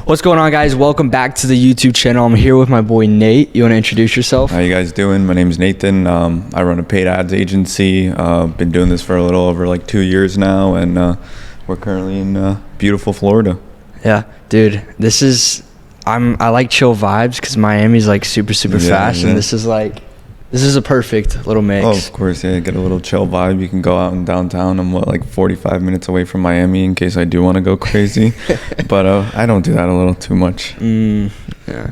What's going on, guys? Welcome back to the YouTube channel. I'm here with my boy Nate. You want to introduce yourself? How you guys doing? My name's Nathan. I run a paid ads agency. Been doing this for a little over like 2 years now, and we're currently in beautiful Florida. Yeah, dude. I like chill vibes because Miami's like super fast, and this is a perfect little mix. Oh, of course, yeah. Get a little chill vibe. You can go out in downtown. I'm like 45 minutes away from Miami in case I do want to go crazy, but I don't do that a little too much. Yeah.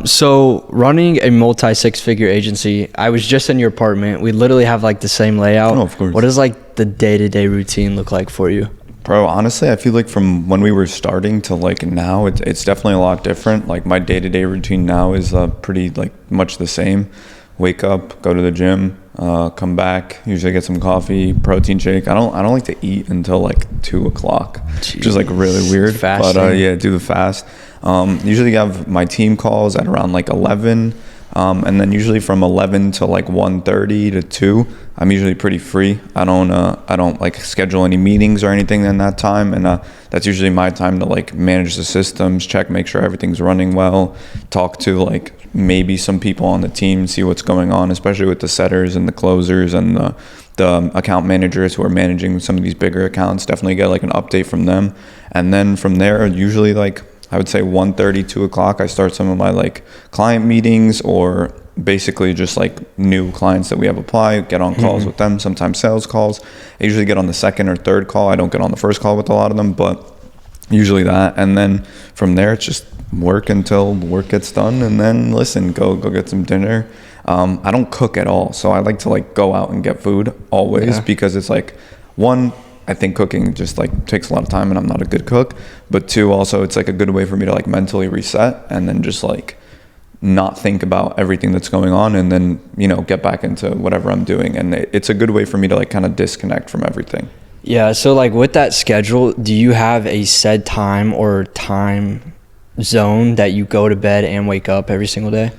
So running a multi-six-figure agency, I was just in your apartment. We literally have like the same layout. Oh, of course. What does like the day-to-day routine look like for you? Bro, honestly, I feel like from when we were starting to like now, it's definitely a lot different. Like my day-to-day routine now is pretty like much the same. Wake up, go to the gym, come back, usually get some coffee, protein shake. I don't like to eat until like 2 o'clock, which is like really weird. Fasting. But yeah, do the fast. Usually have my team calls at around like 11. And then usually from 11 to like 1:30 to 2, I'm usually pretty free. I don't like schedule any meetings or anything in that time. And that's usually my time to like manage the systems, make sure everything's running well, talk to like maybe some people on the team, see what's going on, especially with the setters and the closers and the account managers who are managing some of these bigger accounts. Definitely get like an update from them. And then from there, usually like I would say 1:30, 2 o'clock, I start some of my like client meetings or basically just like new clients that we have apply, get on calls with them, sometimes sales calls. I usually get on the second or third call. I don't get on the first call with a lot of them, but usually that. And then from there, it's just work until work gets done and then go get some dinner. I don't cook at all. So I like to like go out and get food always because it's like one, I think cooking just like takes a lot of time and I'm not a good cook, but two, also it's like a good way for me to like mentally reset and then just like not think about everything that's going on and then, you know, get back into whatever I'm doing. And it's a good way for me to like kind of disconnect from everything. Yeah. So like with that schedule, do you have a set time or time zone that you go to bed and wake up every single day?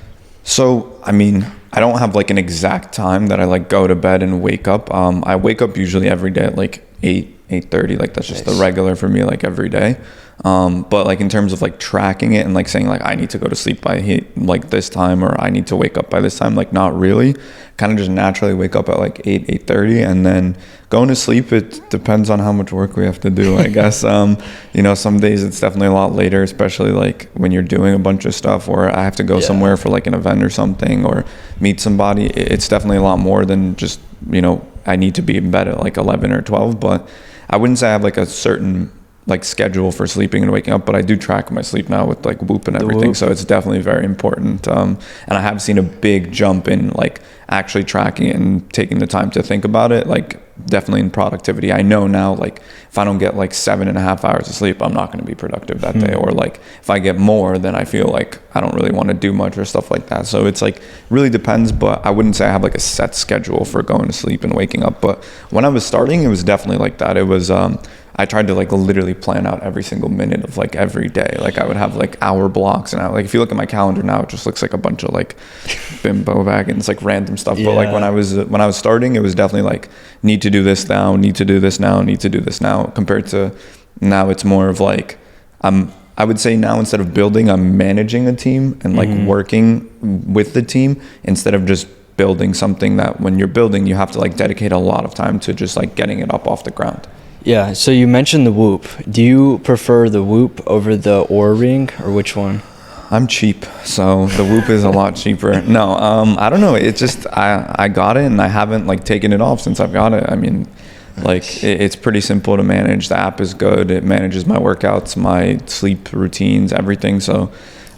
So, I mean, I don't have like an exact time that I like go to bed and wake up. I wake up usually every day at like 8:30, like that's just the regular for me, like every day. But like in terms of like tracking it and like saying like I need to go to sleep by like this time or I need to wake up by this time, like not really. Kind of just naturally wake up at like 8:30 and then going to sleep, it depends on how much work we have to do, I guess. You know, some days it's definitely a lot later, especially like when you're doing a bunch of stuff or I have to go somewhere for like an event or something or meet somebody. It's definitely a lot more than just, you know, I need to be in bed at like 11 or 12, but I wouldn't say I have like a certain like schedule for sleeping and waking up, but I do track my sleep now with like Whoop and everything. So it's definitely very important. And I have seen a big jump in like actually tracking it and taking the time to think about it, like definitely in productivity. I know now, like if I don't get like 7.5 hours of sleep, I'm not going to be productive that day. Or like if I get more, then I feel like I don't really want to do much or stuff like that. So it's like really depends, but I wouldn't say I have like a set schedule for going to sleep and waking up. But when I was starting, it was definitely like that. It was, I tried to like literally plan out every single minute of like every day. Like I would have like hour blocks and like if you look at my calendar now, it just looks like a bunch of like bimbo wagons, like random stuff. But like when I was starting, it was definitely like need to do this now, need to do this now, need to do this now. Compared to now, it's more of like I would say now instead of building, I'm managing a team and like working with the team instead of just building something that when you're building, you have to like dedicate a lot of time to just like getting it up off the ground. Yeah, so you mentioned the Whoop. Do you prefer the Whoop over the Oura Ring or which one? I'm cheap, so the Whoop is a lot cheaper. No, I don't know. It's just I got it and I haven't like taken it off since I've got it. I mean, like it's pretty simple to manage. The app is good. It manages my workouts, my sleep routines, everything. So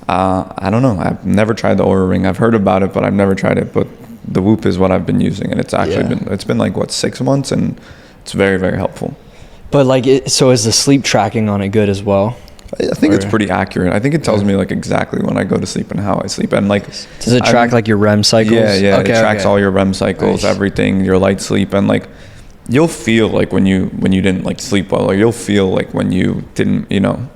I don't know. I've never tried the Oura Ring. I've heard about it, but I've never tried it. But the Whoop is what I've been using, and it's actually been like what 6 months, and it's very, very helpful. But like, so is the sleep tracking on it good as well? I think it's pretty accurate. I think it tells me like exactly when I go to sleep and how I sleep. And like, does it track like your REM cycles? Yeah. Okay, it tracks all your REM cycles, everything, your light sleep. And like, you'll feel like when you didn't like sleep well, or you'll feel like when you didn't, you know,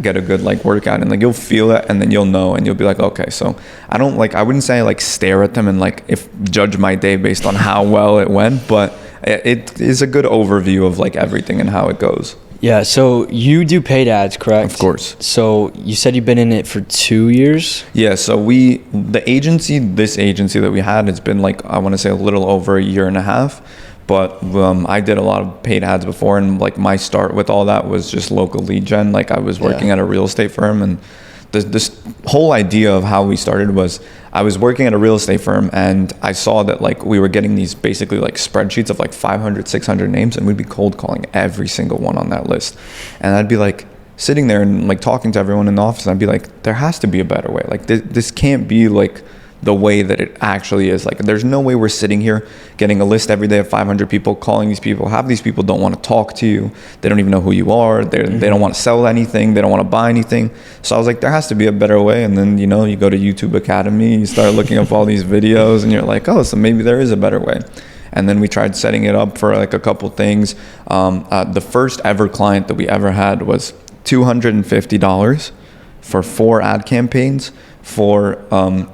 get a good like workout, and like you'll feel it and then you'll know and you'll be like, okay. So I wouldn't say I like stare at them and like judge my day based on how well it went, but it is a good overview of like everything and how it goes. Yeah, so you do paid ads, correct? Of course. So you said you've been in it for 2 years? Yeah, so this agency that we had, it's been like, I want to say a little over a year and a half. But I did a lot of paid ads before, and like my start with all that was just local lead gen. Like I was working at a real estate firm, and this whole idea of how we started was I was working at a real estate firm, and I saw that like we were getting these basically like spreadsheets of like 500, 600 names, and we'd be cold calling every single one on that list. And I'd be like sitting there and like talking to everyone in the office, and I'd be like, there has to be a better way. Like this can't be like the way that it actually is. Like there's no way we're sitting here getting a list every day of 500 people, calling these people. Half these people don't want to talk to you. They don't even know who you are. They don't want to sell anything. They don't want to buy anything. So I was like, there has to be a better way. And then, you know, you go to YouTube Academy, you start looking up all these videos, and you're like, oh, so maybe there is a better way. And then we tried setting it up for like a couple things. The first ever client that we ever had was $250 for 4 ad campaigns for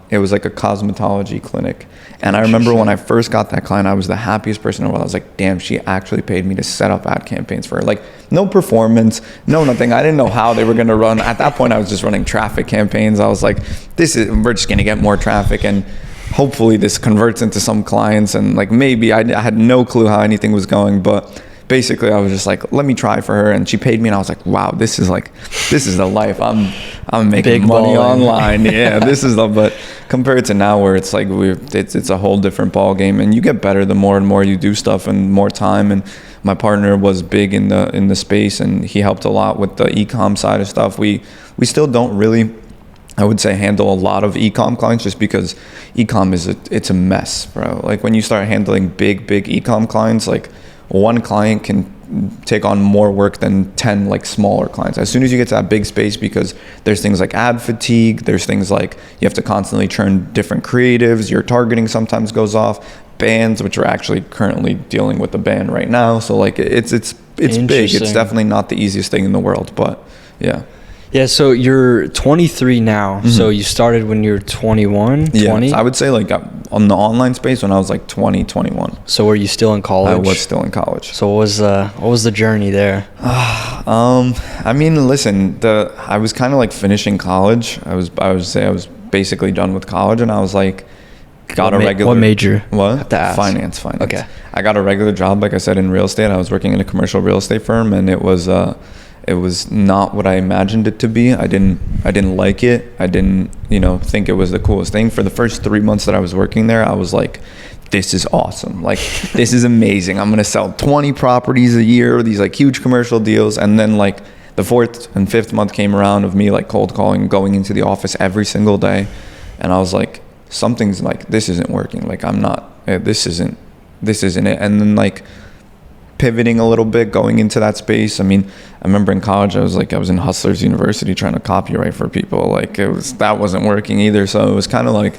it was like a cosmetology clinic. And I remember when I first got that client, I was the happiest person in the world. I was like, damn, she actually paid me to set up ad campaigns for her. Like no performance, no nothing. I didn't know how they were going to run. At that point I was just running traffic campaigns. I was like, we're just going to get more traffic, and hopefully this converts into some clients. And like maybe I had no clue how anything was going, but basically I was just like, let me try for her, and she paid me, and I was like, wow, this is the life. I'm making money online. Yeah, but compared to now where it's like it's a whole different ball game, and you get better the more and more you do stuff and more time. And my partner was big in the space, and he helped a lot with the e-com side of stuff. We still don't really, I would say, handle a lot of e-com clients, just because e-com it's a mess, bro. Like when you start handling big e-com clients, like one client can take on more work than 10 like smaller clients. As soon as you get to that big space, because there's things like ad fatigue, there's things like you have to constantly churn different creatives, your targeting sometimes goes off, bans, which we're actually currently dealing with the ban right now. So like it's big. It's definitely not the easiest thing in the world, but yeah. Yeah, so you're 23 now. Mm-hmm. So you started when you were 21, 20? Yeah, I would say like on the online space when I was like 20, 21. So were you still in college? I was still in college. So what was the journey there? I mean, listen, I was kind of like finishing college. I would say I was basically done with college, and I was like, What major? What? Finance. Okay. I got a regular job, like I said, in real estate. I was working in a commercial real estate firm, and it was not what I imagined it to be. I didn't like it. I didn't, think it was the coolest thing. For the first 3 months that I was working there, I was like, this is awesome. Like, this is amazing. I'm going to sell 20 properties a year, these like huge commercial deals. And then like the 4th and 5th month came around of me like cold calling, going into the office every single day. And I was like, something's like, this isn't working. Like, this isn't it. And then like pivoting a little bit, going into that space. I mean, I remember in college, I was in Hustlers University trying to copyright for people. Like that wasn't working either. So it was kind of like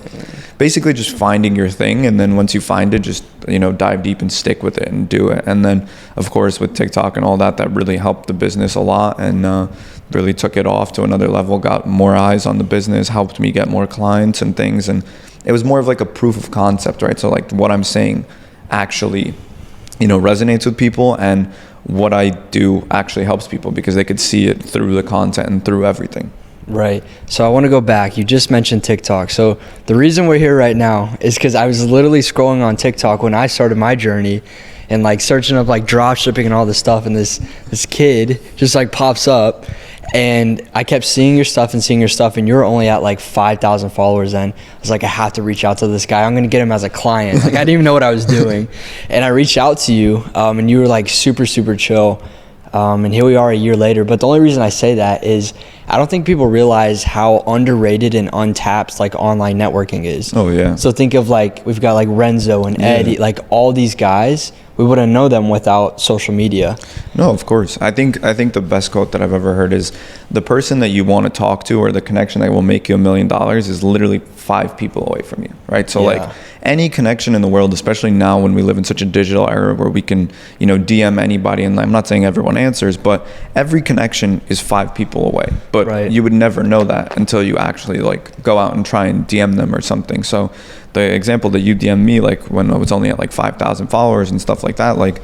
basically just finding your thing. And then once you find it, just, dive deep and stick with it and do it. And then of course with TikTok and all that really helped the business a lot, and really took it off to another level, got more eyes on the business, helped me get more clients and things. And it was more of like a proof of concept, right? So like what I'm saying actually resonates with people, and what I do actually helps people because they could see it through the content and through everything. Right. So I want to go back. You just mentioned TikTok. So the reason we're here right now is because I was literally scrolling on TikTok when I started my journey, and like searching up like drop shipping and all this stuff, and this kid just like pops up, and I kept seeing your stuff, and you're only at like 5,000 followers then. I was like, I have to reach out to this guy. I'm going to get him as a client. Like, I didn't even know what I was doing. And I reached out to you, and you were like super, super chill. And here we are a year later. But the only reason I say that is I don't think people realize how underrated and untapped like online networking is. Oh yeah. So think of like, we've got like Renzo and Eddie, like all these guys, we wouldn't know them without social media. No, of course. I think the best quote that I've ever heard is, the person that you want to talk to, or the connection that will make you $1 million, is literally 5 people away from you, right? So like any connection in the world, especially now when we live in such a digital era where we can, DM anybody, and I'm not saying everyone answers, but every connection is 5 people away. But you would never know that until you actually like go out and try and DM them or something. So the example that you DM me, like when I was only at like 5,000 followers and stuff like that, like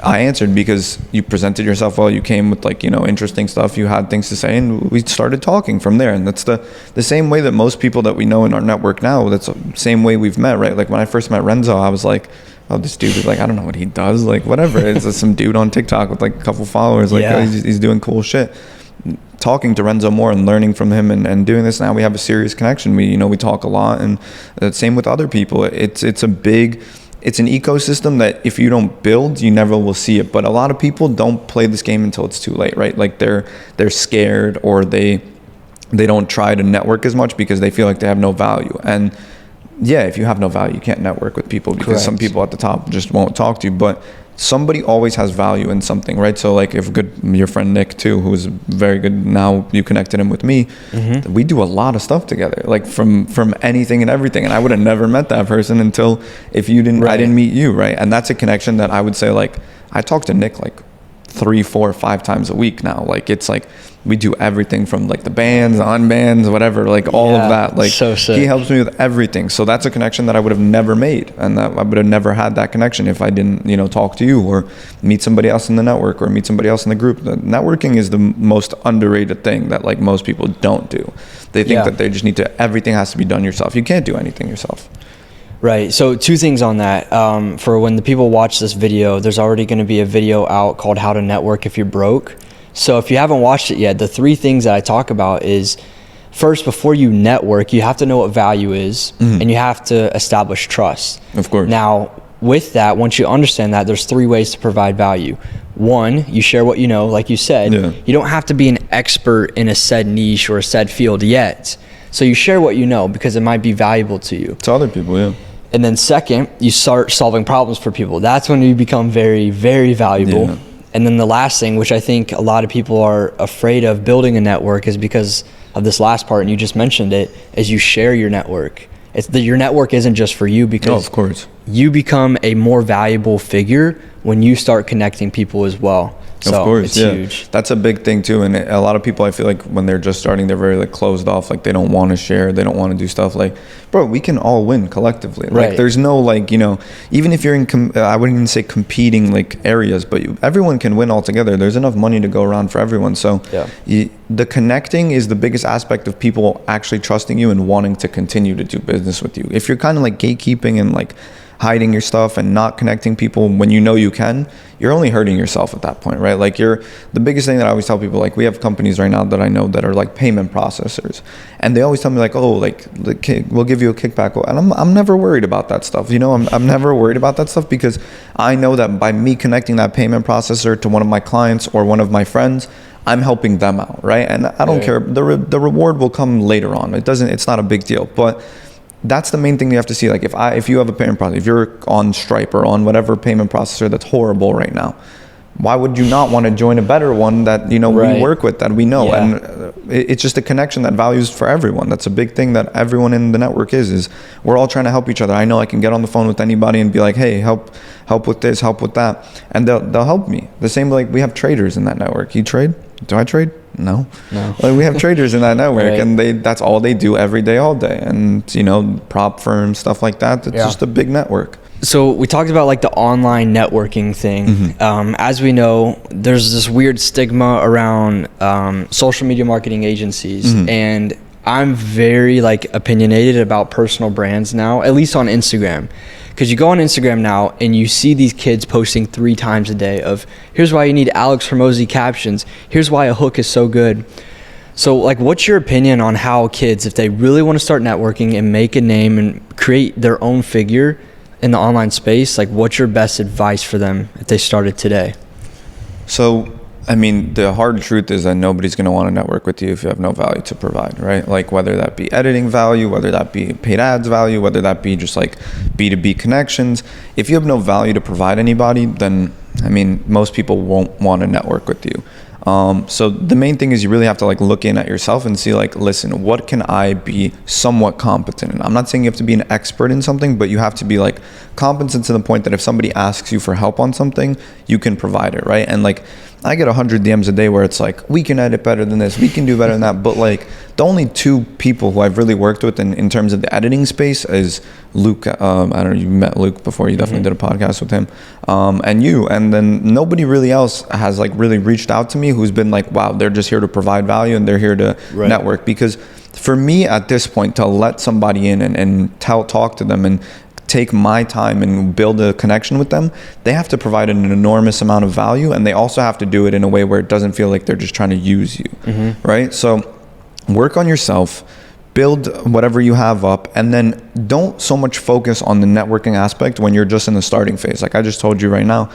I answered because you presented yourself well. You came with like, you know, interesting stuff. You had things to say, and we started talking from there. And that's the same way that most people that we know in our network now, that's the same way we've met, right? Like when I first met Renzo, I was like, oh, this dude is like, I don't know what he does. Like whatever. It's just some dude on TikTok with like a couple followers. Like oh, he's doing cool shit. Talking to Renzo more and learning from him and doing this now, we have a serious connection. We talk a lot, and same with other people. It's an ecosystem that if you don't build, you never will see it. But a lot of people don't play this game until it's too late, right? Like they're scared, or they don't try to network as much because they feel like they have no value. And yeah, if you have no value, you can't network with people because some people at the top just won't talk to you. But somebody always has value in something, right? So like if your friend Nick too, who's very good, now you connected him with me, we do a lot of stuff together, like from anything and everything. And I would have never met that person until I didn't meet you, right? And that's a connection that I would say, like, I talk to Nick like 3, 4, 5 times a week now. Like it's like we do everything from like the bands, unbands, whatever, like all of that. Like so sick. He helps me with everything. So that's a connection that I would have never made, and that I would have never had that connection if I didn't, talk to you or meet somebody else in the network or meet somebody else in the group. The networking is the most underrated thing that like most people don't do. They think that they just need to, everything has to be done yourself. You can't do anything yourself. Right. So 2 things on that. For when the people watch this video, there's already going to be a video out called How to Network If You're Broke. So if you haven't watched it yet, the 3 things that I talk about is, first, before you network, you have to know what value is, and you have to establish trust. Of course. Now, with that, once you understand that, there's 3 ways to provide value. 1, you share what you know, like you said. Yeah. You don't have to be an expert in a said niche or a said field yet. So you share what you know because it might be valuable to you. To other people, yeah. And then second, you start solving problems for people. That's when you become very, very valuable. Yeah. And then the last thing, which I think a lot of people are afraid of building a network, is because of this last part, and you just mentioned it, is you share your network. It's that your network isn't just for you, because of course you become a more valuable figure when you start connecting people as well. So of course, it's huge. That's a big thing too. And a lot of people, I feel like when they're just starting, they're very like closed off. Like they don't want to share. They don't want to do stuff. Like, bro, we can all win collectively. Right. Like there's no like, even if you're in, I wouldn't even say competing like areas, but everyone can win all together. There's enough money to go around for everyone. So the connecting is the biggest aspect of people actually trusting you and wanting to continue to do business with you. If you're kind of like gatekeeping and like hiding your stuff and not connecting people when you know you can, you're only hurting yourself at that point, right? Like the biggest thing that I always tell people, like we have companies right now that I know that are like payment processors, and they always tell me like, oh, like we'll give you a kickback, and I'm never worried about that stuff. I'm never worried about that stuff, because I know that by me connecting that payment processor to one of my clients or one of my friends, I'm helping them out, right? And I don't care, the reward will come later on. It's not a big deal, but that's the main thing you have to see. Like if you have a payment processor, if you're on Stripe or on whatever payment processor that's horrible right now, why would you not want to join a better one that we work with, that we know? And it's just a connection that values for everyone. That's a big thing that everyone in the network is we're all trying to help each other. I know I can get on the phone with anybody and be like, hey, help with this, help with that, and they'll help me. The same, like we have traders in that network. You trade? Do I trade? No. Like we have traders in that network, and that's all they do every day, all day. And prop firms, stuff like that. It's just a big network. So we talked about like the online networking thing. As we know, there's this weird stigma around social media marketing agencies, and I'm very like opinionated about personal brands now, at least on Instagram. Because you go on Instagram now and you see these kids posting 3 times a day of, here's why you need Alex Hormozy captions, here's why a hook is so good. So like, what's your opinion on how kids, if they really want to start networking and make a name and create their own figure in the online space, like what's your best advice for them if they started today? So, I mean, the hard truth is that nobody's going to want to network with you if you have no value to provide, right? Like whether that be editing value, whether that be paid ads value, whether that be just like B2B connections. If you have no value to provide anybody, then, I mean, most people won't want to network with you. So the main thing is you really have to like look in at yourself and see like, listen, what can I be somewhat competent in? I'm not saying you have to be an expert in something, but you have to be like competent to the point that if somebody asks you for help on something, you can provide it, right? And like I get 100 DMs a day where it's like, we can edit better than this, we can do better than that, but like The only two people who I've really worked with in terms of the editing space is Luke. I don't know, you met Luke before. You definitely did a podcast with him, and you. And then nobody really else has like really reached out to me who's been like, wow, they're just here to provide value and they're here to network. Because for me at this point, to let somebody in and talk to them and take my time and build a connection with them, they have to provide an enormous amount of value, and they also have to do it in a way where it doesn't feel like they're just trying to use you, right? So work on yourself, build whatever you have up, and then don't so much focus on the networking aspect when you're just in the starting phase. Like I just told you right now,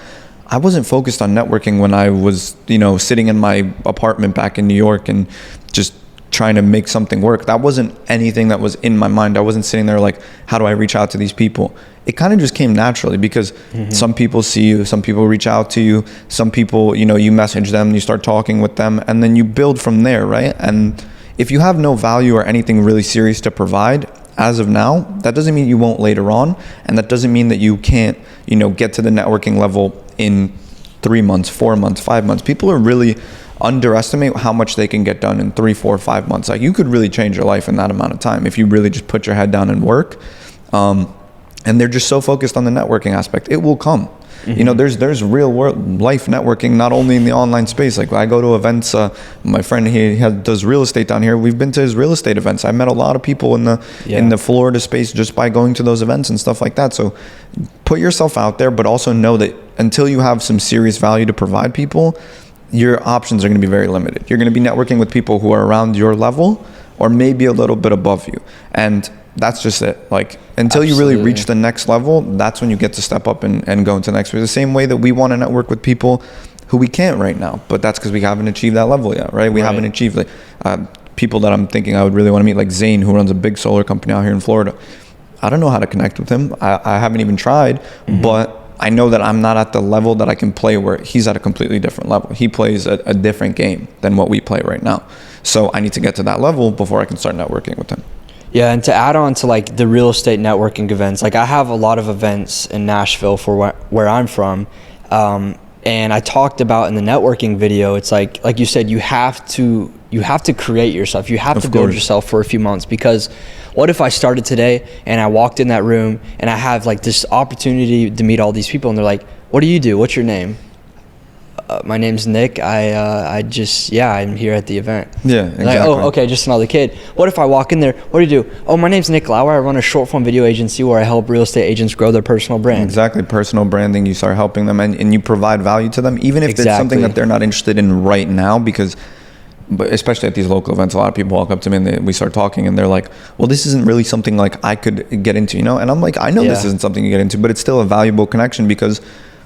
I wasn't focused on networking when I was, sitting in my apartment back in New York and just trying to make something work. That wasn't anything that was in my mind. I wasn't sitting there like, how do I reach out to these people? It kind of just came naturally because some people see you, some people reach out to you, some people, you message them, you start talking with them, and then you build from there, right? And if you have no value or anything really serious to provide as of now, that doesn't mean you won't later on, and that doesn't mean that you can't, get to the networking level in 3 months, 4 months, 5 months. People are really underestimate how much they can get done in 3, 4, 5 months. Like you could really change your life in that amount of time if you really just put your head down and work. And they're just so focused on the networking aspect. It will come. There's real world life networking, not only in the online space. Like I go to events, my friend does real estate down here. We've been to his real estate events. I met a lot of people in the Florida space just by going to those events and stuff like that. So put yourself out there, but also know that until you have some serious value to provide people, your options are going to be very limited. You're going to be networking with people who are around your level or maybe a little bit above you. And that's just it. Like until you really reach the next level, that's when you get to step up and go into the next phase. The same way that we want to network with people who we can't right now, but that's because we haven't achieved that level yet, right? We haven't achieved like people that I'm thinking I would really want to meet, like Zane, who runs a big solar company out here in Florida. I don't know how to connect with him. I haven't even tried, but I know that I'm not at the level that I can play where he's at a completely different level. He plays a different game than what we play right now. So I need to get to that level before I can start networking with him. Yeah, and to add on to like the real estate networking events, like I have a lot of events in Nashville for where I'm from. And I talked about in the networking video, it's like you said, you have to create yourself. You have to build yourself for a few months, because what if I started today and I walked in that room and I have like this opportunity to meet all these people and they're like, what do you do? What's your name? My name's Nick. I'm here at the event. Yeah, exactly. Like, oh, okay, just another kid. What if I walk in there? What do you do? Oh, my name's Nick Lauer. I run a short form video agency where I help real estate agents grow their personal brand. Exactly, personal branding. You start helping them and you provide value to them, even if it's something that they're not interested in right now, but especially at these local events, a lot of people walk up to me and we start talking and they're like, well, this isn't really something like I could get into, And I'm like, I know this isn't something you get into, but it's still a valuable connection because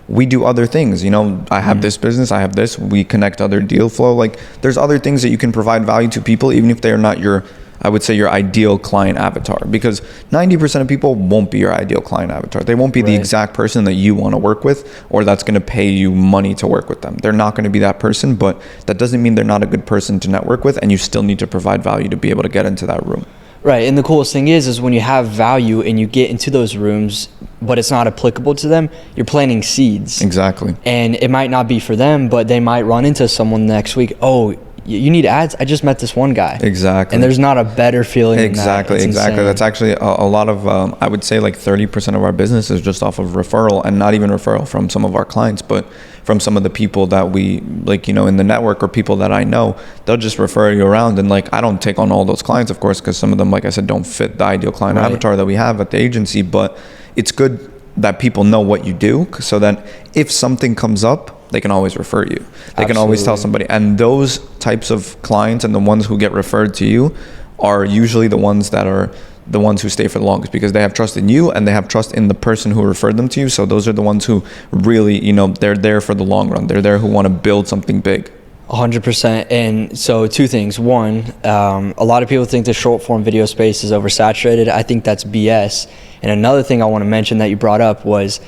we do other things, I have this business, I have this, we connect other deal flow. Like there's other things that you can provide value to people, even if they're not your ideal client avatar, because 90% of people won't be your ideal client avatar. They won't be the exact person that you want to work with, or that's going to pay you money to work with them. They're not going to be that person, but that doesn't mean they're not a good person to network with, and you still need to provide value to be able to get into that room. Right, and the coolest thing is when you have value and you get into those rooms, but it's not applicable to them, you're planting seeds. Exactly. And it might not be for them, but they might run into someone next week. Oh, you need ads? I just met this one guy. Exactly. And there's not a better feeling than that. Exactly. That's actually a lot of, I would say like 30% of our business is just off of referral, and not even referral from some of our clients, but from some of the people that we in the network, or people that I know. They'll just refer you around, and like I don't take on all those clients, of course, because some of them, like I said, don't fit the ideal client avatar that we have at the agency. But it's good that people know what you do, so that if something comes up, they can always refer you. They can always tell somebody. And those types of clients and the ones who get referred to you are usually the ones that are the ones who stay for the longest, because they have trust in you and they have trust in the person who referred them to you. So those are the ones who really, they're there for the long run. They're there who want to build something big. 100%. And so two things. One, a lot of people think the short form video space is oversaturated. I think that's BS. And another thing I want to mention that you brought up was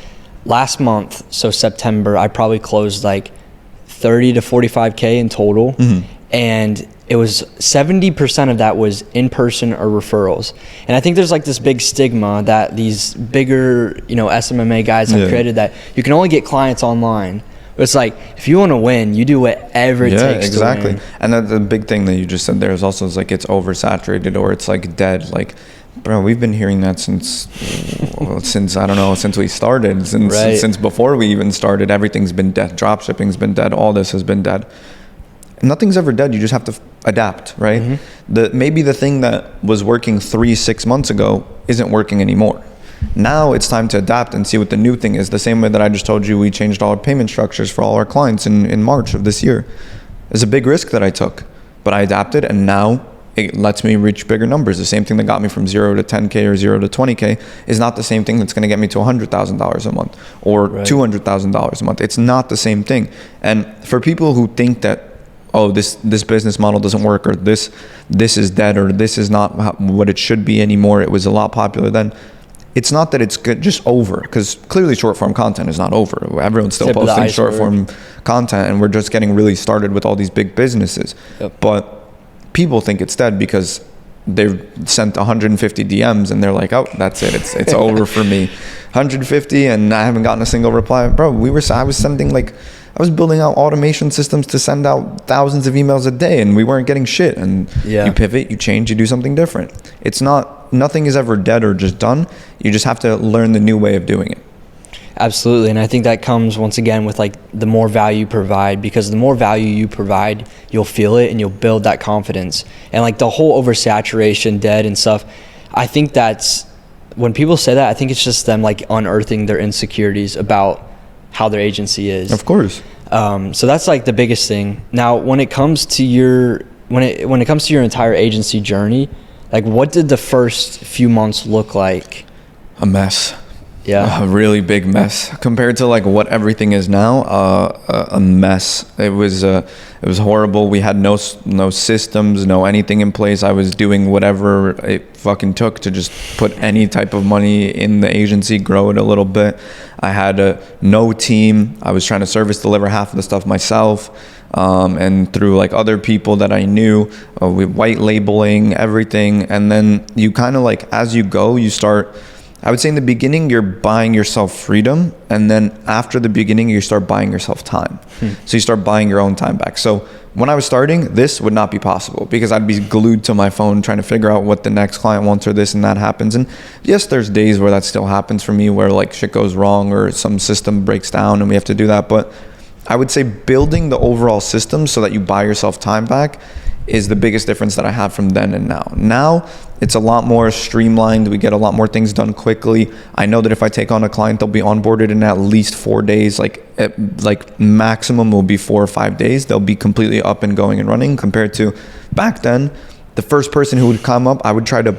last month, so September, I probably closed like 30 to 45K in total. And it was 70% of that was in person or referrals. And I think there's like this big stigma that these bigger, SMMA guys have created, that you can only get clients online. It's like, if you want to win, you do whatever it takes to win. And the big thing that you just said there is also, is like, it's oversaturated, or it's like dead. Like, bro, we've been hearing that since I don't know, since we started, since before we even started. Everything's been dead. Drop shipping's been dead. All this has been dead. Nothing's ever dead. You just have to adapt, right? Maybe the thing that was working 3-6 months ago isn't working anymore. Now it's time to adapt and see what the new thing is. The same way that I just told you we changed all our payment structures for all our clients in March of this year. It's a big risk that I took, but I adapted, and now it lets me reach bigger numbers. The same thing that got me from 0 to 10K or 0 to 20K is not the same thing that's going to get me to $100,000 a month or $200,000 a month. It's not the same thing. And for people who think that, oh, this business model doesn't work, or this is dead, or this is not what it should be anymore, it was a lot popular then. It's not that it's good, just over, because clearly short form content is not over. Everyone's still posting short form content, and we're just getting really started with all these big businesses. But people think it's dead because they've sent 150 DMs and they're like, oh, that's it. It's over for me. 150 and I haven't gotten a single reply. Bro, I was building out automation systems to send out thousands of emails a day, and we weren't getting shit. And you pivot, you change, you do something different. Nothing is ever dead or just done. You just have to learn the new way of doing it. Absolutely. And I think that comes once again with like the more value you provide, because the more value you provide, you'll feel it and you'll build that confidence. And like the whole oversaturation, dead and stuff, I think that's, when people say that, I think it's just them like unearthing their insecurities about how their agency is. Of course. So that's like the biggest thing. Now, when it comes to your entire agency journey, like what did the first few months look like? A mess. Yeah. A really big mess compared to like what everything is now. A mess. It was horrible. We had no systems, no anything in place. I was doing whatever it fucking took to just put any type of money in the agency, grow it a little bit. I had no team. I was trying to service deliver half of the stuff myself, and through like other people that I knew, with white labeling everything. And then you kind of like, as you go, you start, I would say in the beginning, you're buying yourself freedom. And then after the beginning, you start buying yourself time. So you start buying your own time back. So when I was starting, this would not be possible because I'd be glued to my phone trying to figure out what the next client wants or this and that happens. And yes, there's days where that still happens for me, where like shit goes wrong or some system breaks down and we have to do that. But I would say building the overall system so that you buy yourself time back is the biggest difference that I have from then and now. Now it's a lot more streamlined. We get a lot more things done quickly. I know that if I take on a client, they'll be onboarded in at least 4 days. Like maximum will be 4 or 5 days. They'll be completely up and going and running, compared to back then, the first person who would come up, I would try to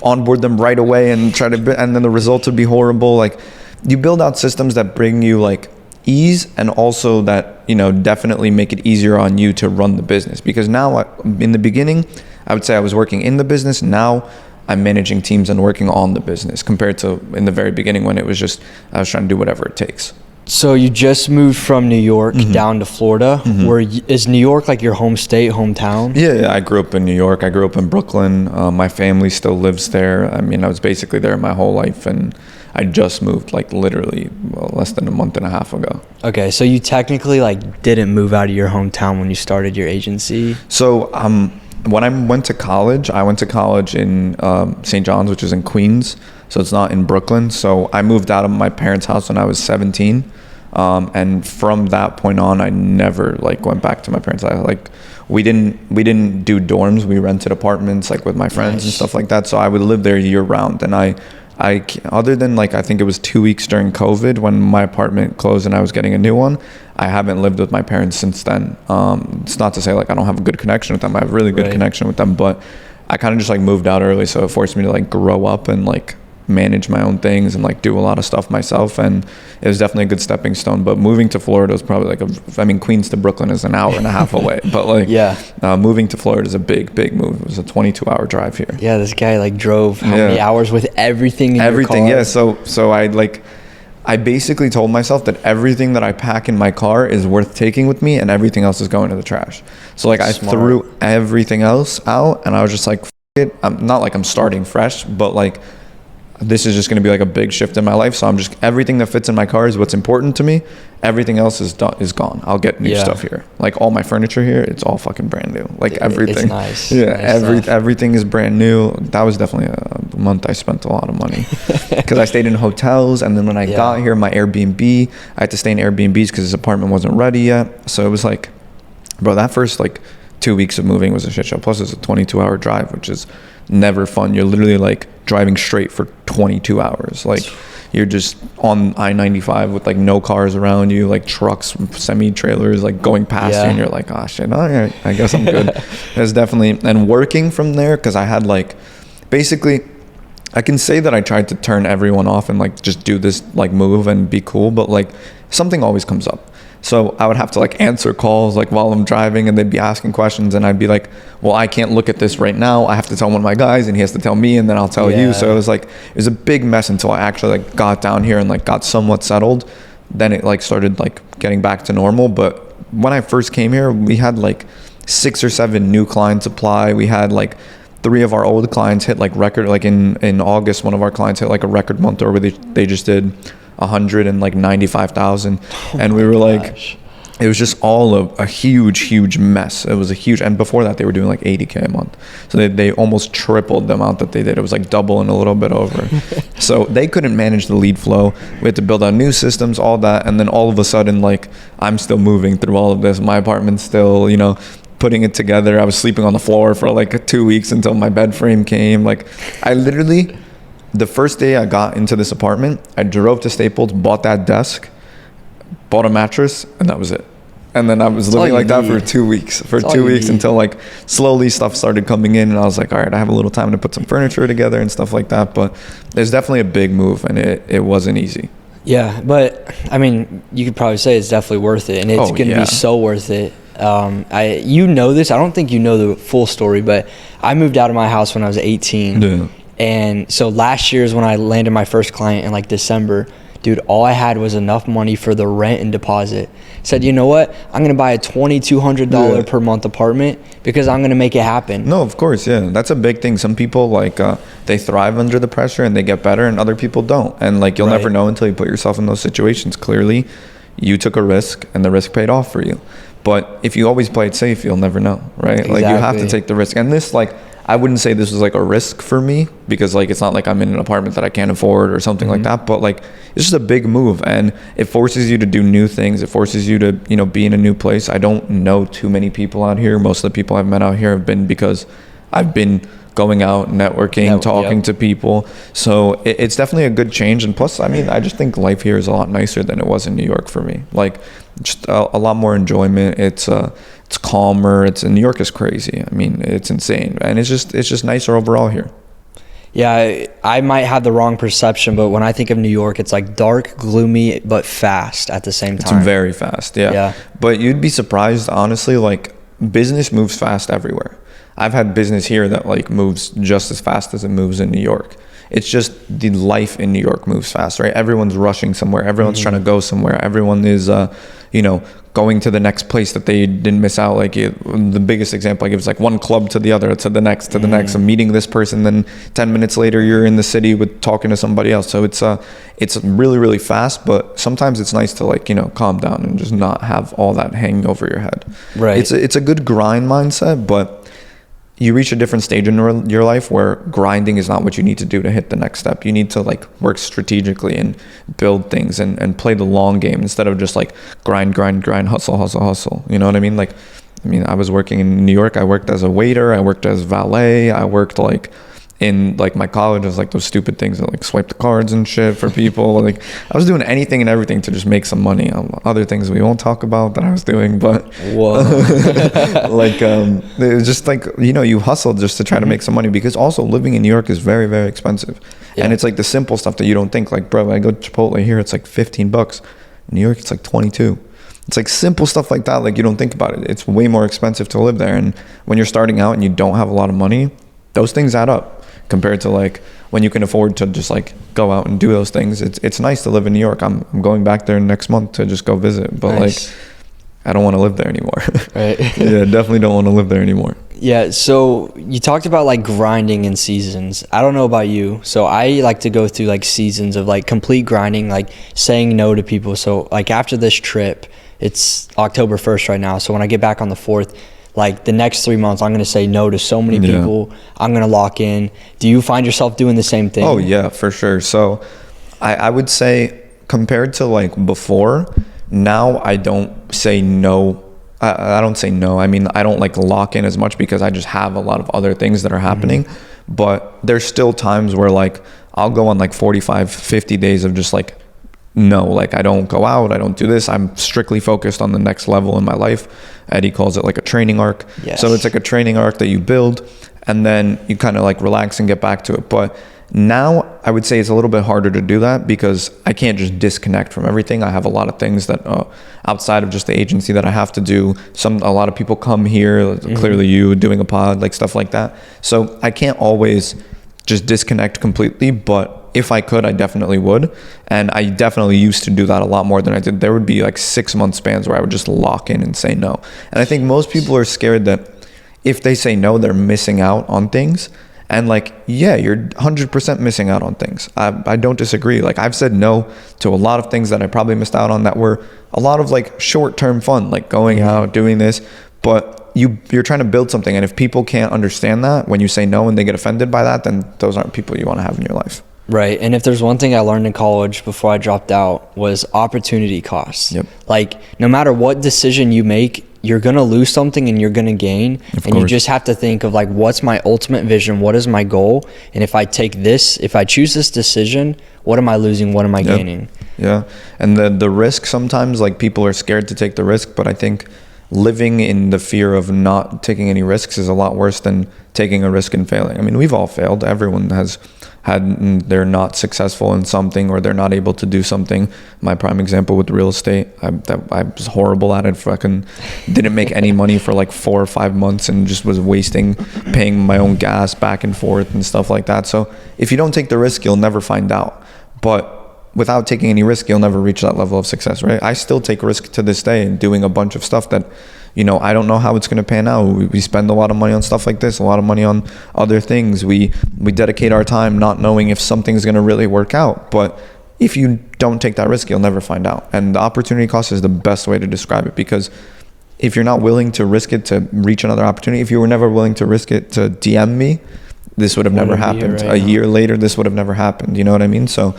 onboard them right away and then the results would be horrible. Like, you build out systems that bring you like ease, and also that, you know, definitely make it easier on you to run the business. Because now, in the beginning, I would say I was working in the business. Now I'm managing teams and working on the business, compared to in the very beginning when it was just, I was trying to do whatever it takes. So you just moved from New York down to Florida. Is New York like your home state, hometown? Yeah, I grew up in New York. I grew up in Brooklyn. My family still lives there. I mean, I was basically there my whole life, and I just moved like literally less than a month and a half ago. Okay, so you technically like didn't move out of your hometown when you started your agency? So when I went to college in St. John's, which is in Queens. So it's not in Brooklyn. So I moved out of my parents' house when I was 17. And from that point on, I never like went back to my parents' house. Like, we didn't do dorms. We rented apartments like with my friends and stuff like that. So I would live there year round. And I other than like, I think it was 2 weeks during COVID when my apartment closed and I was getting a new one, I haven't lived with my parents since then. It's not to say like I don't have a good connection with them. I have a really good connection with them, but I kind of just like moved out early. So it forced me to like grow up and like manage my own things and like do a lot of stuff myself, and it was definitely a good stepping stone. But moving to Florida was probably like Queens to Brooklyn is an hour and a half away, but like moving to Florida is a big move. It was a 22-hour drive here. Yeah, this guy like drove how many hours with everything in your car? Yeah, so I basically told myself that everything that I pack in my car is worth taking with me, and everything else is going to the trash. So like I threw everything else out, and I was just like, F it. I'm not like I'm starting fresh, but like this is just going to be like a big shift in my life. So I'm just, everything that fits in my car is what's important to me, Everything else is gone. I'll get new stuff here. Like all my furniture here, it's all fucking brand new. Like everything. It's nice. Yeah, Nice everything is brand new. That was definitely a month I spent a lot of money because I stayed in hotels, and then when I got here, my Airbnb, I had to stay in Airbnbs because this apartment wasn't ready yet. So it was like, bro, that first like 2 weeks of moving was a shit show. Plus it's a 22-hour drive, which is never fun. You're literally like driving straight for 22 hours. Like you're just on I-95 with like no cars around you, like trucks, semi-trailers like going past you, and you're like, oh shit, all right, I guess I'm good. It's definitely, and working from there, because I had like, basically, I can say that I tried to turn everyone off and like just do this like move and be cool, but like something always comes up. So I would have to like answer calls like while I'm driving, and they'd be asking questions, and I'd be like, well, I can't look at this right now. I have to tell one of my guys, and he has to tell me, and then I'll tell you. So it was a big mess until I actually like got down here and like got somewhat settled. Then it like started like getting back to normal. But when I first came here, we had like 6 or 7 new clients apply. We had like 3 of our old clients hit like record, like in August, one of our clients hit like a record month, or where they just did 195,000, and we were like, it was just all a huge mess. It was a huge, and before that they were doing like 80K a month, so they almost tripled the amount that they did. It was like double and a little bit over. So they couldn't manage the lead flow. We had to build out new systems, all that, and then all of a sudden, like, I'm still moving through all of this. My apartment's still, you know, putting it together. I was sleeping on the floor for like 2 weeks until my bed frame came. Like, I literally, the first day I got into this apartment, I drove to Staples, bought that desk, bought a mattress, and that was it. And then I was living like that for 2 weeks. For 2 weeks until like slowly stuff started coming in, and I was like, all right, I have a little time to put some furniture together and stuff like that. But there's definitely a big move, and it wasn't easy. Yeah, but I mean, you could probably say it's definitely worth it, and it's going to be so worth it. You know this. I don't think you know the full story, but I moved out of my house when I was 18. Yeah. And so last year is when I landed my first client in like December. Dude, all I had was enough money for the rent and deposit. Said, you know what? I'm going to buy a $2,200 per month apartment because I'm going to make it happen. No, of course, yeah. That's a big thing. Some people, like, they thrive under the pressure and they get better, and other people don't. And, like, you'll never know until you put yourself in those situations. Clearly, you took a risk, and the risk paid off for you. But if you always play it safe, you'll never know, right? Exactly. Like, you have to take the risk. And this, like, I wouldn't say this was like a risk for me, because like it's not like I'm in an apartment that I can't afford or something like that, but like it's just a big move, and it forces you to do new things. It forces you to, you know, be in a new place. I don't know too many people out here. Most of the people I've met out here have been because I've been going out, networking, talking to people. So it's definitely a good change. And plus, I mean, I just think life here is a lot nicer than it was in New York for me. Like, just a lot more enjoyment. It's calmer. New York is crazy. I mean, it's insane, and it's just nicer overall here. Yeah, I might have the wrong perception, but when I think of New York, it's like dark, gloomy, but fast at the same time. It's very fast, yeah. But you'd be surprised, honestly, like business moves fast everywhere. I've had business here that like moves just as fast as it moves in New York. It's just the life in New York moves fast, right? Everyone's rushing somewhere. Everyone's trying to go somewhere. Everyone is, going to the next place that they didn't miss out. Like the biggest example I give is like one club to the other, to the next, and meeting this person. Then 10 minutes later, you're in the city with talking to somebody else. So it's really, really fast, but sometimes it's nice to like, calm down and just not have all that hanging over your head. Right. It's a good grind mindset, but you reach a different stage in your life where grinding is not what you need to do to hit the next step. You need to like work strategically and build things and play the long game instead of just like grind, hustle. You know what I mean? Like, I was working in New York. I worked as a waiter. I worked as valet. I worked like in like my college, was like those stupid things that like swipe the cards and shit for people. Like I was doing anything and everything to just make some money. Other things we won't talk about that I was doing, but it was just like, you hustle just to try to make some money, because also living in New York is very, very expensive. And it's like the simple stuff that you don't think, like, bro, I go to Chipotle here, it's like $15. In New York, it's like 22. It's like simple stuff like that. Like you don't think about it. It's way more expensive to live there. And when you're starting out and you don't have a lot of money, those things add up. Compared to like when you can afford to just like go out and do those things, it's nice to live in New York. I'm going back there next month to just go visit, but like I don't want to live there anymore. Right. Yeah, definitely don't want to live there anymore. Yeah, so you talked about like grinding in seasons. I don't know about you. So I like to go through like seasons of like complete grinding, like saying no to people. So like after this trip, it's October 1st right now. So when I get back on the 4th, like the next 3 months, I'm going to say no to so many people. I'm going to lock in. Do you find yourself doing the same thing? Oh yeah, for sure. So I would say compared to like before, now I don't say no. I don't say no. I mean, I don't like lock in as much because I just have a lot of other things that are happening. But there's still times where like I'll go on like 45, 50 days of just like, no, like I don't go out, I don't do this. I'm strictly focused on the next level in my life. Eddie calls it like a training arc. Yes. So it's like a training arc that you build and then you kind of like relax and get back to it. But now I would say it's a little bit harder to do that because I can't just disconnect from everything. I have a lot of things that outside of just the agency that I have to do. A lot of people come here, clearly you doing a pod, like stuff like that. So I can't always just disconnect completely, but if I could, I definitely would. And I definitely used to do that a lot more than I did. There would be like 6-month spans where I would just lock in and say no. And I think most people are scared that if they say no, they're missing out on things. And like, yeah, you're 100% missing out on things. I don't disagree. Like I've said no to a lot of things that I probably missed out on that were a lot of like short-term fun, like going out, doing this. But you're trying to build something. And if people can't understand that when you say no and they get offended by that, then those aren't people you want to have in your life. Right. And if there's one thing I learned in college before I dropped out was opportunity costs. Yep. Like no matter what decision you make, you're going to lose something and you're going to gain. And you just have to think of like, what's my ultimate vision? What is my goal? And if I choose this decision, what am I losing? What am I gaining? Yeah. And the risk sometimes, like people are scared to take the risk, but I think living in the fear of not taking any risks is a lot worse than taking a risk and failing. I mean, we've all failed. Everyone has they're not successful in something or they're not able to do something. My prime example with real estate, I was horrible at it. Fucking didn't make any money for like 4 or 5 months and just was paying my own gas back and forth and stuff like that. So if you don't take the risk, you'll never find out. But without taking any risk, you'll never reach that level of success, right? I still take risk to this day in doing a bunch of stuff that, you know, I don't know how it's going to pan out. We spend a lot of money on stuff like this, a lot of money on other things. We dedicate our time not knowing if something's going to really work out. But if you don't take that risk, you'll never find out. And the opportunity cost is the best way to describe it, because if you're not willing to risk it to reach another opportunity, if you were never willing to risk it to DM me, this would have never happened. A year later, this would have never happened. You know what I mean? So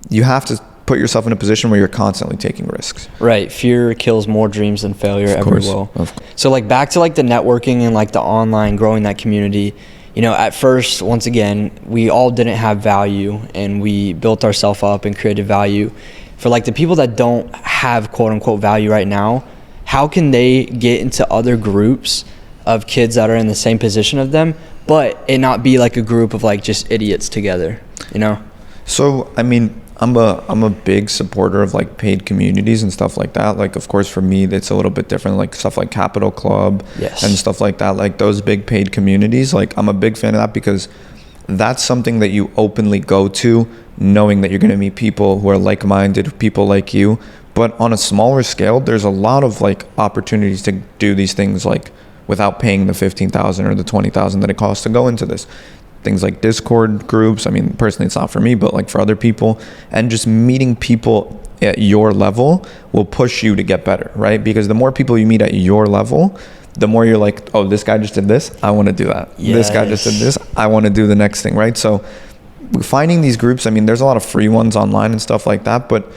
you have to put yourself in a position where you're constantly taking risks. Right. Fear kills more dreams than failure ever will. So like back to like the networking and like the online, growing that community, you know, at first, once again, we all didn't have value and we built ourselves up and created value. For like the people that don't have quote unquote value right now, how can they get into other groups of kids that are in the same position of them, but it not be like a group of like just idiots together, you know? So, I mean, I'm a big supporter of like paid communities and stuff like that. Like, of course, for me, it's a little bit different, like stuff like Capital Club and stuff like that. Like those big paid communities, like I'm a big fan of that because that's something that you openly go to knowing that you're going to meet people who are like-minded, people like you. But on a smaller scale, there's a lot of like opportunities to do these things like without paying the $15,000 or the $20,000 that it costs to go into this. Things like Discord groups. I mean, personally, it's not for me, but like for other people, and just meeting people at your level will push you to get better, right? Because the more people you meet at your level, the more you're like, oh, this guy just did this, I want to do that. This guy just did this, I want to do the next thing, right? So finding these groups, I mean, there's a lot of free ones online and stuff like that, but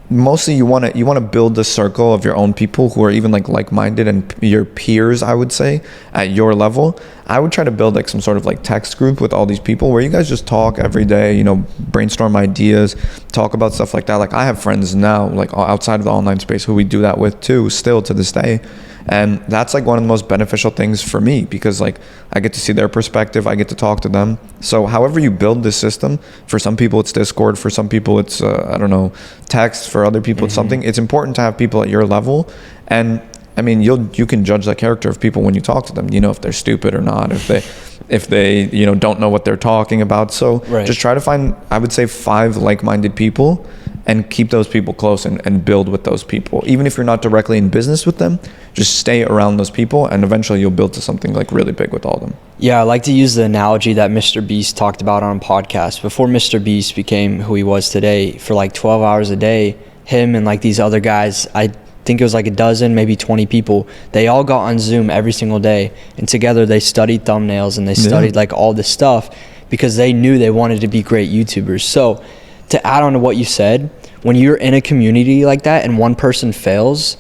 mostly you want to build a circle of your own people who are even like-minded and your peers, I would say, at your level. I would try to build like some sort of like text group with all these people where you guys just talk every day, you know, brainstorm ideas, talk about stuff like that. Like I have friends now, like outside of the online space, who we do that with too, still to this day. And that's like one of the most beneficial things for me because like I get to see their perspective, I get to talk to them. So however you build this system, for some people it's Discord, for some people it's I don't know, text, for other people it's something. It's important to have people at your level. And I mean, you can judge the character of people when you talk to them, you know, if they're stupid or not, if they you know, don't know what they're talking about. So just try to find, I would say, 5 like-minded people and keep those people close and build with those people. Even if you're not directly in business with them, just stay around those people, and eventually you'll build to something like really big with all of them. Yeah, I like to use the analogy that Mr. Beast talked about on a podcast. Before Mr. Beast became who he was today, for like 12 hours a day, him and like these other guys, I think it was like a dozen, maybe 20 people, they all got on Zoom every single day, and together they studied thumbnails and they studied like all this stuff because they knew they wanted to be great YouTubers. So to add on to what you said, when you're in a community like that and one person fails,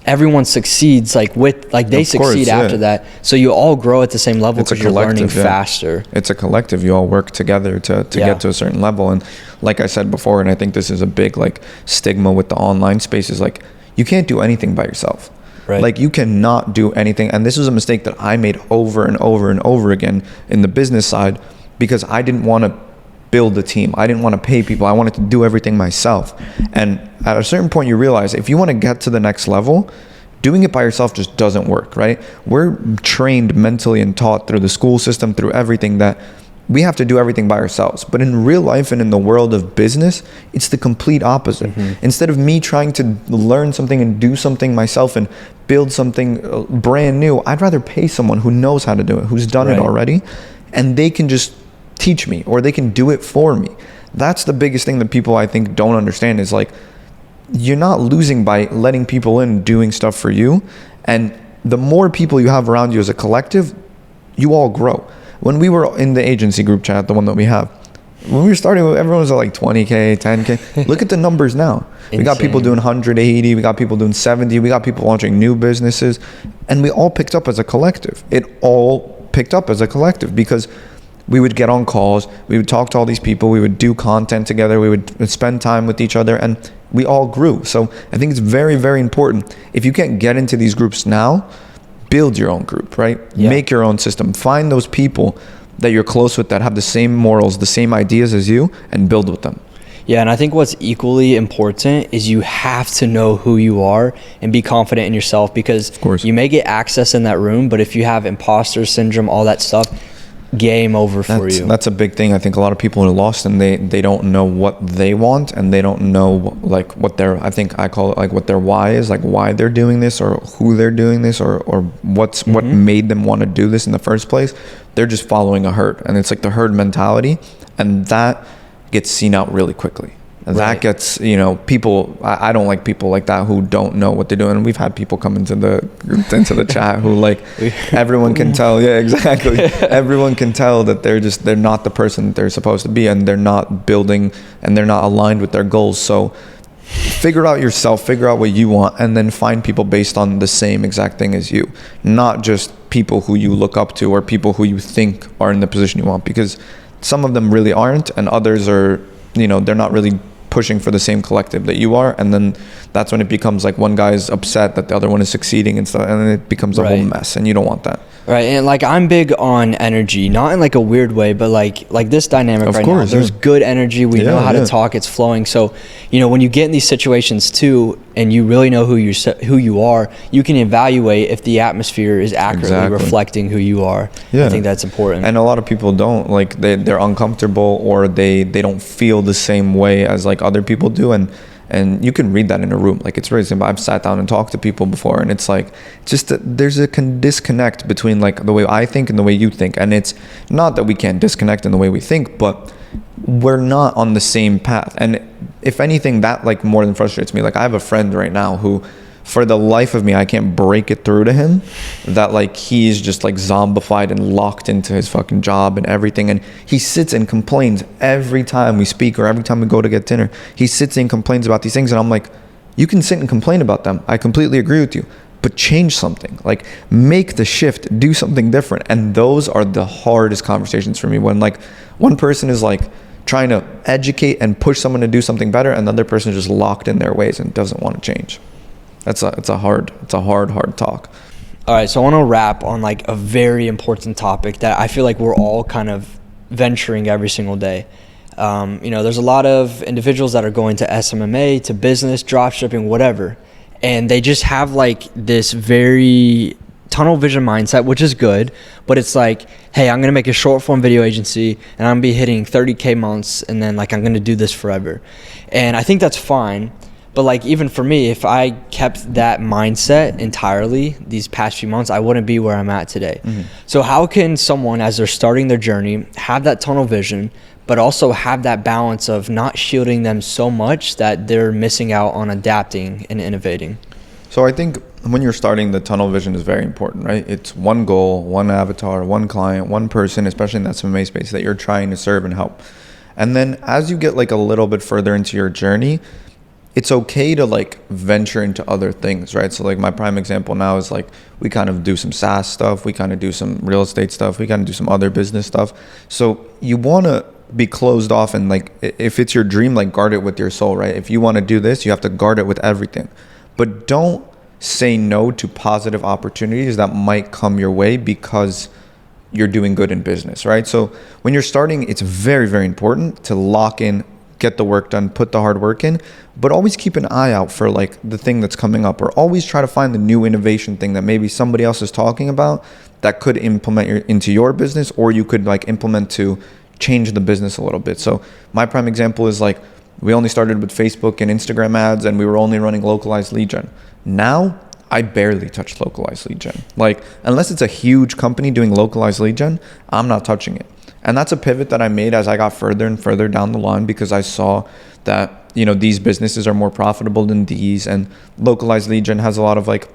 everyone succeeds they succeed after that. So you all grow at the same level because you're learning faster. It's a collective. You all work together to get to a certain level. And like I said before, and I think this is a big like stigma with the online space, is like you can't do anything by yourself. Right. Like you cannot do anything. And this was a mistake that I made over and over and over again in the business side, because I didn't want to build a team. I didn't want to pay people. I wanted to do everything myself. And at a certain point you realize if you want to get to the next level, doing it by yourself just doesn't work, right? We're trained mentally and taught through the school system, through everything, that we have to do everything by ourselves. But in real life and in the world of business, it's the complete opposite. Instead of me trying to learn something and do something myself and build something brand new, I'd rather pay someone who knows how to do it, who's done it already, and they can just teach me, or they can do it for me. That's the biggest thing that people I think don't understand, is like you're not losing by letting people in doing stuff for you. And the more people you have around you as a collective, you all grow. When we were in the agency group chat, the one that we have, when we were starting, everyone was at like 20K, 10K. Look at the numbers now. We got people doing 180, we got people doing 70, we got people launching new businesses, and we all picked up as a collective. It all picked up as a collective because we would get on calls, we would talk to all these people, we would do content together, we would spend time with each other, and we all grew. So I think it's very, very important. If you can't get into these groups now, build your own group, right? Make your own system. Find those people that you're close with that have the same morals, the same ideas as you, and build with them. Yeah, and I think what's equally important is you have to know who you are and be confident in yourself, because you may get access in that room, but if you have imposter syndrome, all that stuff, game over for you. That's a big thing. I think a lot of people are lost, and they don't know what they want, and they don't know like what their, I think I call it like what their why is, like why they're doing this, or who they're doing this, or what made them want to do this in the first place. They're just following a herd, and it's like the herd mentality, and that gets seen out really quickly. That gets, people, I don't like people like that who don't know what they're doing. And we've had people come into the chat who like, everyone can tell. Yeah, exactly. Everyone can tell that they're not the person that they're supposed to be, and they're not building, and they're not aligned with their goals. So figure out yourself, figure out what you want, and then find people based on the same exact thing as you, not just people who you look up to or people who you think are in the position you want, because some of them really aren't, and others are, they're not really pushing for the same collective that you are, and then that's when it becomes like one guy's upset that the other one is succeeding and stuff, and then it becomes a whole mess, and you don't want that. Right. And like I'm big on energy, not in like a weird way, but like this dynamic of right course, now. There's good energy. We know how to talk. It's flowing. So, when you get in these situations too, and you really know who you are, you can evaluate if the atmosphere is accurately reflecting who you are. I think that's important. And a lot of people don't, like they're uncomfortable, or they don't feel the same way as like other people do, and you can read that in a room. Like, it's very simple. I've sat down and talked to people before, and it's like, just that there's a disconnect between like the way I think and the way you think. And it's not that we can't disconnect in the way we think, but we're not on the same path. And if anything, that like more than frustrates me. Like, I have a friend right now who, for the life of me, I can't break it through to him that like he's just like zombified and locked into his fucking job and everything. And he sits and complains every time we speak, or every time we go to get dinner. He sits and complains about these things, and I'm like, you can sit and complain about them. I completely agree with you, but change something. Like, make the shift, do something different. And those are the hardest conversations for me, when like one person is like trying to educate and push someone to do something better, and the other person is just locked in their ways and doesn't want to change. It's a hard talk. All right, so I want to wrap on like a very important topic that I feel like we're all kind of venturing every single day. There's a lot of individuals that are going to SMMA, to business, drop shipping, whatever, and they just have like this very tunnel vision mindset, which is good, but it's like, hey, I'm gonna make a short form video agency and I'm gonna be hitting 30K months, and then like I'm gonna do this forever. And I think that's fine, but like even for me, if I kept that mindset entirely these past few months, I wouldn't be where I'm at today. So how can someone, as they're starting their journey, have that tunnel vision, but also have that balance of not shielding them so much that they're missing out on adapting and innovating? So I think when you're starting, the tunnel vision is very important, right? It's one goal, one avatar, one client, one person, especially in that SMMA space that you're trying to serve and help. And then as you get like a little bit further into your journey, it's okay to like venture into other things, right? So like my prime example now is like we kind of do some SaaS stuff, we kind of do some real estate stuff, we kind of do some other business stuff. So you want to be closed off, and like if it's your dream, like guard it with your soul, right? If you want to do this, you have to guard it with everything. But don't say no to positive opportunities that might come your way because you're doing good in business, right? So when you're starting, it's very, very important to lock in, get the work done, put the hard work in, but always keep an eye out for like the thing that's coming up, or always try to find the new innovation thing that maybe somebody else is talking about that could implement into your business, or you could like implement to change the business a little bit. So my prime example is like, we only started with Facebook and Instagram ads, and we were only running localized lead gen. Now, I barely touch localized lead gen. Like, unless it's a huge company doing localized lead gen, I'm not touching it. And that's a pivot that I made as I got further and further down the line, because I saw that, you know, these businesses are more profitable than these, and localized lead gen has a lot of like,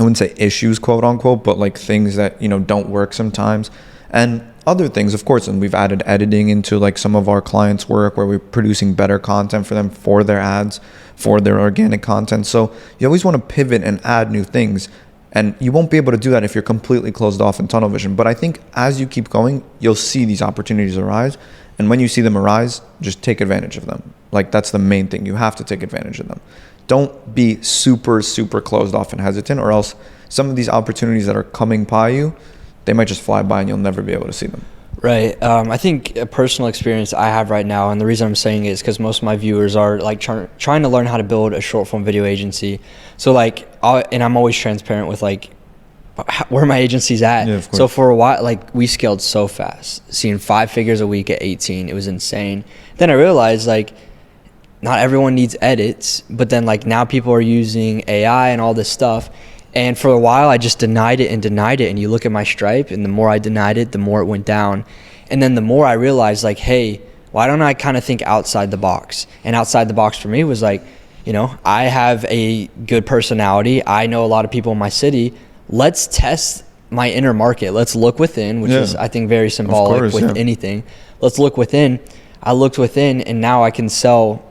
I wouldn't say issues, quote unquote, but like things that, you know, don't work sometimes. And other things, of course, and we've added editing into like some of our clients' work where we're producing better content for them, for their ads, for their organic content. So you always want to pivot and add new things, and you won't be able to do that if you're completely closed off in tunnel vision. But I think as you keep going, you'll see these opportunities arise, and when you see them arise, just take advantage of them. Like, that's the main thing. You have to take advantage of them. Don't be super, super closed off and hesitant, or else some of these opportunities that are coming by you, they might just fly by and you'll never be able to see them. Right. I think a personal experience I have right now, and the reason I'm saying it is because most of my viewers are like trying to learn how to build a short form video agency. So like, and I'm always transparent with like where my agency's at. Yeah, of course. So for a while, like we scaled so fast, seeing 5 figures a week at 18. It was insane. Then I realized like not everyone needs edits, but then like now people are using AI and all this stuff. And for a while, I just denied it. And you look at my Stripe, and the more I denied it, the more it went down. And then the more I realized, like, hey, why don't I kind of think outside the box? And outside the box for me was like, you know, I have a good personality. I know a lot of people in my city. Let's test my inner market. Let's look within, which is, I think, very symbolic with anything. Let's look within. I looked within, and now I can sell,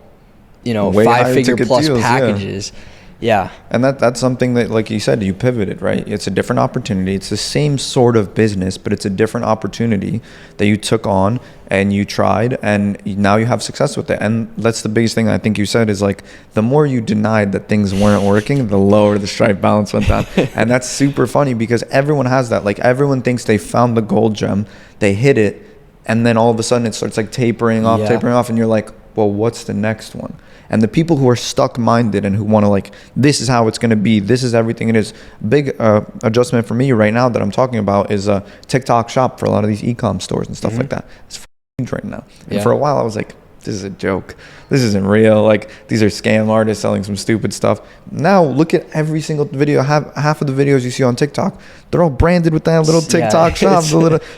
you know, 5-figure plus deals, packages. Yeah. And that's something that, like you said, you pivoted, right? It's a different opportunity. It's the same sort of business, but it's a different opportunity that you took on and you tried, and now you have success with it. And that's the biggest thing I think you said is like, the more you denied that things weren't working, the lower the Stripe balance went down. And that's super funny because everyone has that. Like, everyone thinks they found the gold gem, they hit it, and then all of a sudden it starts like tapering off, and you're like, well, what's the next one? And the people who are stuck-minded and who want to like, this is how it's going to be, this is everything it is. Big adjustment for me right now that I'm talking about is a TikTok shop for a lot of these e-com stores and stuff like that. It's huge right now. And for a while I was like, this is a joke. This isn't real. Like, these are scam artists selling some stupid stuff. Now look at every single video. Half of the videos you see on TikTok, they're all branded with that little TikTok shop.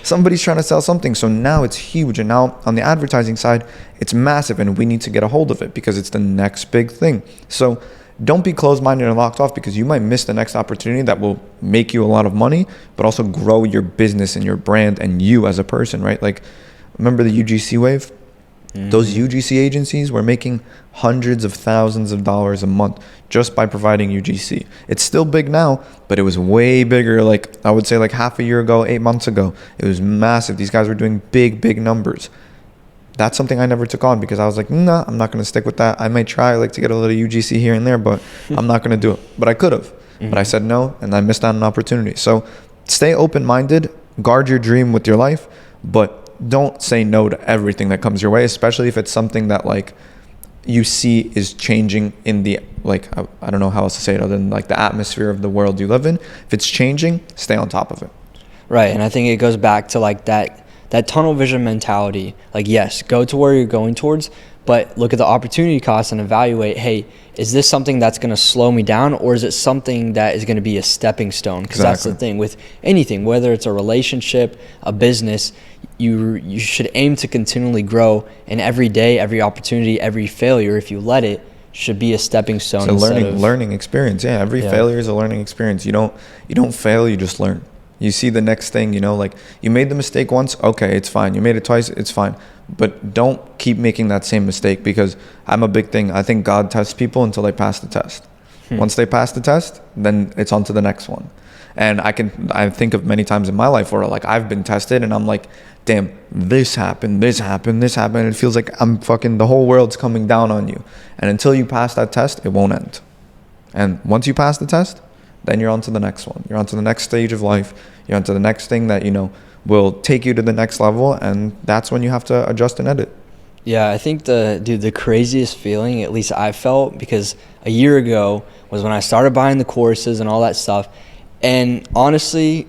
Somebody's trying to sell something. So now it's huge. And now on the advertising side, it's massive, and we need to get a hold of it because it's the next big thing. So don't be closed-minded and locked off, because you might miss the next opportunity that will make you a lot of money, but also grow your business and your brand and you as a person, right? Like, remember the UGC wave? Those UGC agencies were making hundreds of thousands of dollars a month just by providing UGC. It's still big now, but it was way bigger. Like, I would say like half a year ago, 8 months ago, it was massive. These guys were doing big numbers. That's something I never took on because I was like, nah, I'm not going to stick with that. I might try like to get a little UGC here and there, but I'm not going to do it. But I could have, but I said no, and I missed out on an opportunity. So stay open-minded, guard your dream with your life, but don't say no to everything that comes your way, especially if it's something that like you see is changing in the, like, I don't know how else to say it other than like the atmosphere of the world you live in, if it's changing, stay on top of it. Right. And I think it goes back to like that tunnel vision mentality. Like, yes, go to where you're going towards, but look at the opportunity cost and evaluate, hey, is this something that's going to slow me down, or is it something that is going to be a stepping stone? Because that's the thing with anything, whether it's a relationship, a business, you should aim to continually grow, and every day, every opportunity, every failure, if you let it, should be a stepping stone. It's a learning experience. Yeah, every failure is a learning experience. You don't fail, you just learn. You see the next thing, like you made the mistake once, okay, it's fine. You made it twice, it's fine. But don't keep making that same mistake, because I'm a big thing. I think God tests people until they pass the test. Once they pass the test, then it's on to the next one. And I think of many times in my life where like I've been tested and I'm like, damn, this happened. And it feels like the whole world's coming down on you. And until you pass that test, it won't end. And once you pass the test, then you're on to the next one. You're on to the next stage of life. You're on to the next thing that, will take you to the next level. And that's when you have to adjust and edit. Yeah, I think the craziest feeling, at least I felt, because a year ago was when I started buying the courses and all that stuff. And honestly,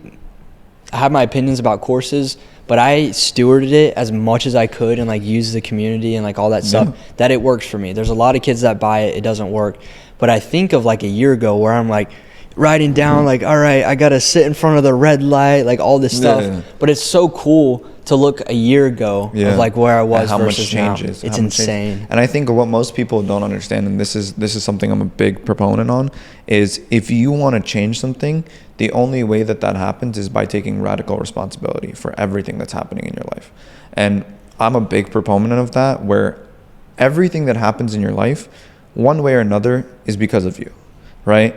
I have my opinions about courses, but I stewarded it as much as I could and like use the community and like all that stuff that it works for me. There's a lot of kids that buy it, it doesn't work. But I think of like a year ago where I'm like writing down like, all right, I got to sit in front of the red light, like all this stuff. Yeah. But it's so cool to look a year ago of like where I was versus changes. Now. It's insane. And I think what most people don't understand, and this is something I'm a big proponent on, is if you want to change something, the only way that happens is by taking radical responsibility for everything that's happening in your life. And I'm a big proponent of that, where everything that happens in your life, one way or another, is because of you, right?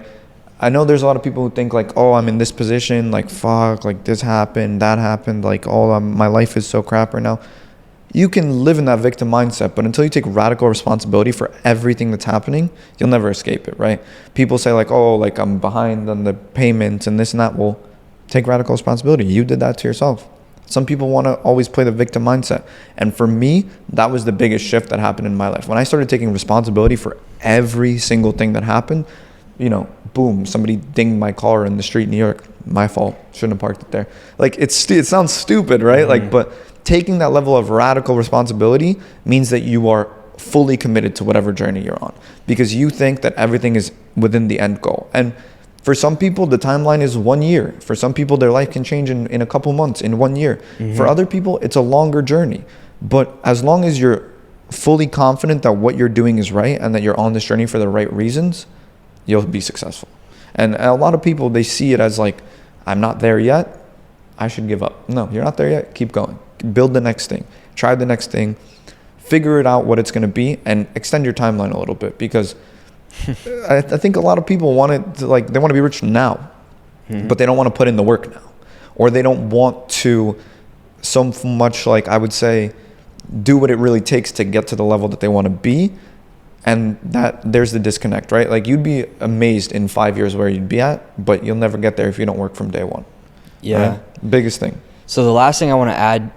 I know there's a lot of people who think like, oh, I'm in this position, like, fuck, like this happened, that happened, like, oh, my life is so crap right now. You can live in that victim mindset, but until you take radical responsibility for everything that's happening, you'll never escape it, right? People say like, oh, like I'm behind on the payments and this and that. Well, take radical responsibility. You did that to yourself. Some people want to always play the victim mindset. And for me, that was the biggest shift that happened in my life. When I started taking responsibility for every single thing that happened, boom, somebody dinged my car in the street in New York. My fault. Shouldn't have parked it there. Like, it sounds stupid, right? Like, but taking that level of radical responsibility means that you are fully committed to whatever journey you're on, because you think that everything is within the end goal. And for some people, the timeline is 1 year. For some people, their life can change in a couple months, in 1 year. For other people, it's a longer journey. But as long as you're fully confident that what you're doing is right and that you're on this journey for the right reasons, you'll be successful. And a lot of people, they see it as like, I'm not there yet, I should give up. No, you're not there yet. Keep going. Build the next thing. Try the next thing. Figure it out what it's going to be, and extend your timeline a little bit, because I think a lot of people they want to be rich now, but they don't want to put in the work now, or they don't want to so much, like I would say, do what it really takes to get to the level that they want to be. And there's the disconnect, right? Like, you'd be amazed in 5 years where you'd be at, but you'll never get there if you don't work from day one. Yeah. Right? Biggest thing. So the last thing I want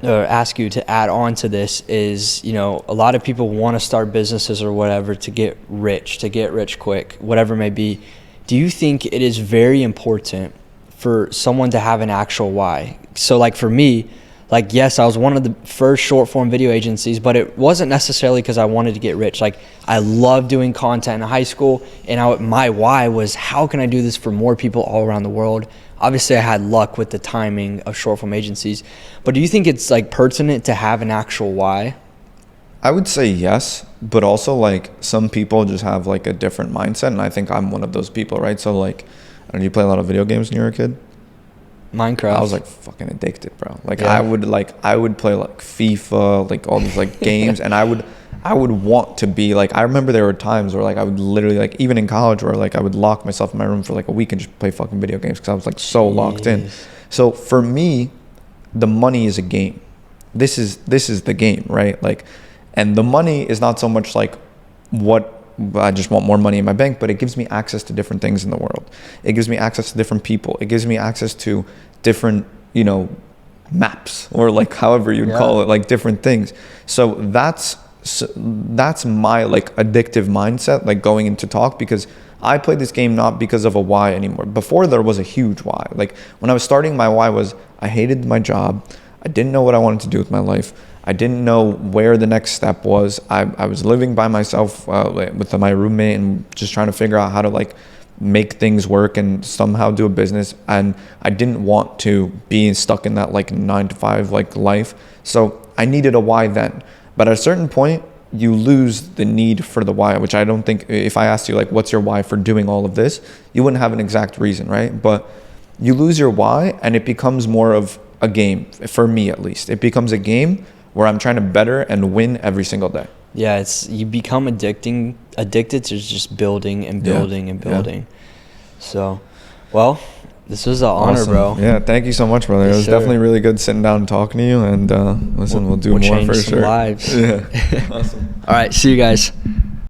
to ask you to add on to this is, a lot of people want to start businesses or whatever to get rich quick, whatever it may be. Do you think it is very important for someone to have an actual why? So like for me, like, yes, I was one of the first short form video agencies, but it wasn't necessarily because I wanted to get rich. Like, I loved doing content in high school, and my why was, how can I do this for more people all around the world? Obviously, I had luck with the timing of short form agencies, but do you think it's like pertinent to have an actual why? I would say yes, but also like some people just have like a different mindset, and I think I'm one of those people, right? So like, did you play a lot of video games when you were a kid? Minecraft. I was like fucking addicted, bro. Like, yeah. I would play like FIFA, like all these like games, and I would want to be like, I remember there were times where like I would literally, like, even in college, where like I would lock myself in my room for like a week and just play fucking video games because I was like so locked in. So for me, the money is a game. This is the game, right? Like, and the money is not so much like what I just want more money in my bank, but it gives me access to different things in the world. It gives me access to different people. It gives me access to different, maps, or like however you'd call it, like different things. So that's So that's my like addictive mindset, like going into talk, because I play this game not because of a why anymore. Before there was a huge why. Like when I was starting, my why was I hated my job. I didn't know what I wanted to do with my life. I didn't know where the next step was. I was living by myself with my roommate and just trying to figure out how to like make things work and somehow do a business. And I didn't want to be stuck in that like 9 to 5 like life. So I needed a why then. But at a certain point, you lose the need for the why, which I don't think, if I asked you like, what's your why for doing all of this? You wouldn't have an exact reason, right? But you lose your why and it becomes more of a game, for me at least. It becomes a game where I'm trying to better and win every single day. Yeah, you become addicted to just building and building and building. Yeah. So, well, this was an honor, bro. Yeah, thank you so much, brother. It was definitely really good sitting down and talking to you. And listen, we'll do more for sure. Lives. Yeah. Awesome. All right, see you guys.